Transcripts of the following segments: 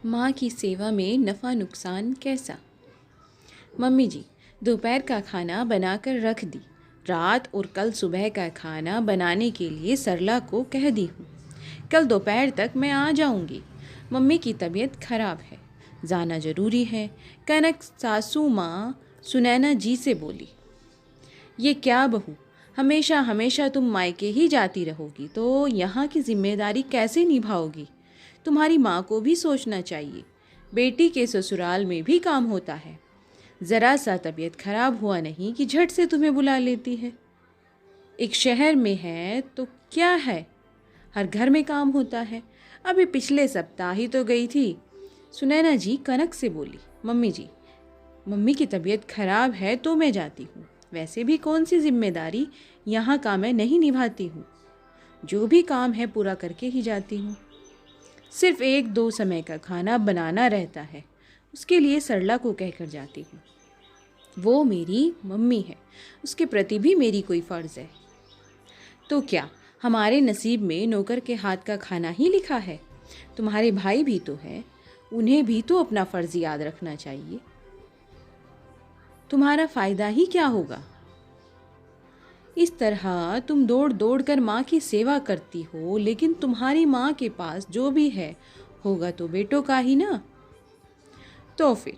माँ की सेवा में नफ़ा नुकसान कैसा। मम्मी जी, दोपहर का खाना बनाकर रख दी। रात और कल सुबह का खाना बनाने के लिए सरला को कह दी हूँ। कल दोपहर तक मैं आ जाऊँगी। मम्मी की तबीयत खराब है, जाना ज़रूरी है। कनक सासू माँ सुनैना जी से बोली। ये क्या बहू, हमेशा हमेशा तुम मायके ही जाती रहोगी तो यहाँ की जिम्मेदारी कैसे निभाओगी। तुम्हारी माँ को भी सोचना चाहिए, बेटी के ससुराल में भी काम होता है। ज़रा सा तबीयत खराब हुआ नहीं कि झट से तुम्हें बुला लेती है। एक शहर में है तो क्या है, हर घर में काम होता है। अभी पिछले सप्ताह ही तो गई थी। सुनैना जी कनक से बोली। मम्मी जी, मम्मी की तबीयत खराब है तो मैं जाती हूँ। वैसे भी कौन सी जिम्मेदारी यहाँ का मैं नहीं निभाती हूँ। जो भी काम है पूरा करके ही जाती हूँ। सिर्फ एक दो समय का खाना बनाना रहता है, उसके लिए सरला को कहकर जाती हूँ। वो मेरी मम्मी है, उसके प्रति भी मेरी कोई फ़र्ज़ है। तो क्या हमारे नसीब में नौकर के हाथ का खाना ही लिखा है। तुम्हारे भाई भी तो है, उन्हें भी तो अपना फ़र्ज़ याद रखना चाहिए। तुम्हारा फ़ायदा ही क्या होगा। इस तरह तुम दौड़ दौड़ कर माँ की सेवा करती हो, लेकिन तुम्हारी माँ के पास जो भी है होगा तो बेटों का ही ना। तो फिर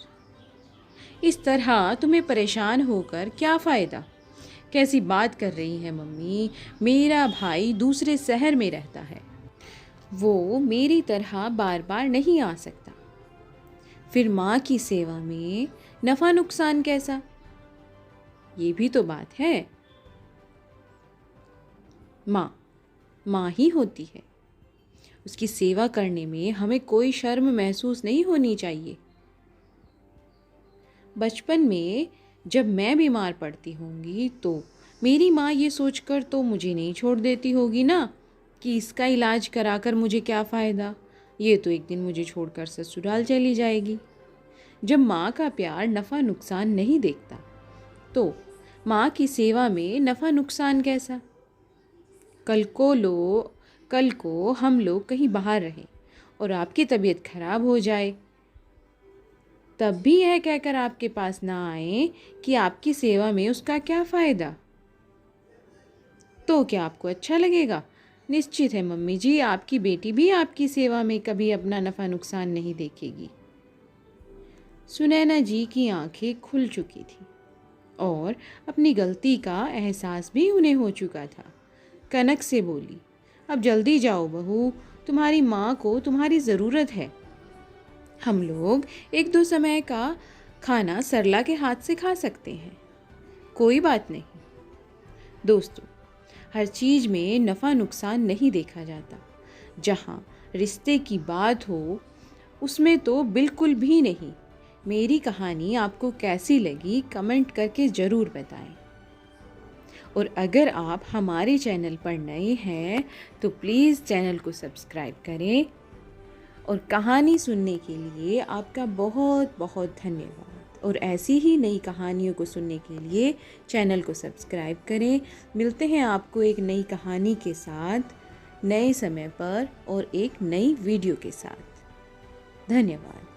इस तरह तुम्हें परेशान होकर क्या फ़ायदा। कैसी बात कर रही है मम्मी, मेरा भाई दूसरे शहर में रहता है, वो मेरी तरह बार बार नहीं आ सकता। फिर माँ की सेवा में नफ़ा नुकसान कैसा, ये भी तो बात है। माँ माँ ही होती है, उसकी सेवा करने में हमें कोई शर्म महसूस नहीं होनी चाहिए। बचपन में जब मैं बीमार पड़ती होंगी तो मेरी माँ ये सोचकर तो मुझे नहीं छोड़ देती होगी ना कि इसका इलाज कराकर मुझे क्या फ़ायदा, ये तो एक दिन मुझे छोड़कर ससुराल चली जाएगी। जब माँ का प्यार नफ़ा नुकसान नहीं देखता तो माँ की सेवा में नफ़ा नुकसान कैसा। कल को हम लोग कहीं बाहर रहें और आपकी तबीयत खराब हो जाए, तब भी यह कहकर आपके पास ना आए कि आपकी सेवा में उसका क्या फ़ायदा। तो क्या आपको अच्छा लगेगा। निश्चित है मम्मी जी, आपकी बेटी भी आपकी सेवा में कभी अपना नफ़ा नुकसान नहीं देखेगी। सुनैना जी की आंखें खुल चुकी थी और अपनी गलती का एहसास भी उन्हें हो चुका था। कनक से बोली, अब जल्दी जाओ बहू, तुम्हारी माँ को तुम्हारी ज़रूरत है। हम लोग एक दो समय का खाना सरला के हाथ से खा सकते हैं, कोई बात नहीं। दोस्तों, हर चीज़ में नफ़ा नुकसान नहीं देखा जाता। जहाँ रिश्ते की बात हो उसमें तो बिल्कुल भी नहीं। मेरी कहानी आपको कैसी लगी कमेंट करके ज़रूर बताएं। और अगर आप हमारे चैनल पर नए हैं तो प्लीज़ चैनल को सब्सक्राइब करें। और कहानी सुनने के लिए आपका बहुत बहुत धन्यवाद। और ऐसी ही नई कहानियों को सुनने के लिए चैनल को सब्सक्राइब करें। मिलते हैं आपको एक नई कहानी के साथ, नए समय पर और एक नई वीडियो के साथ। धन्यवाद।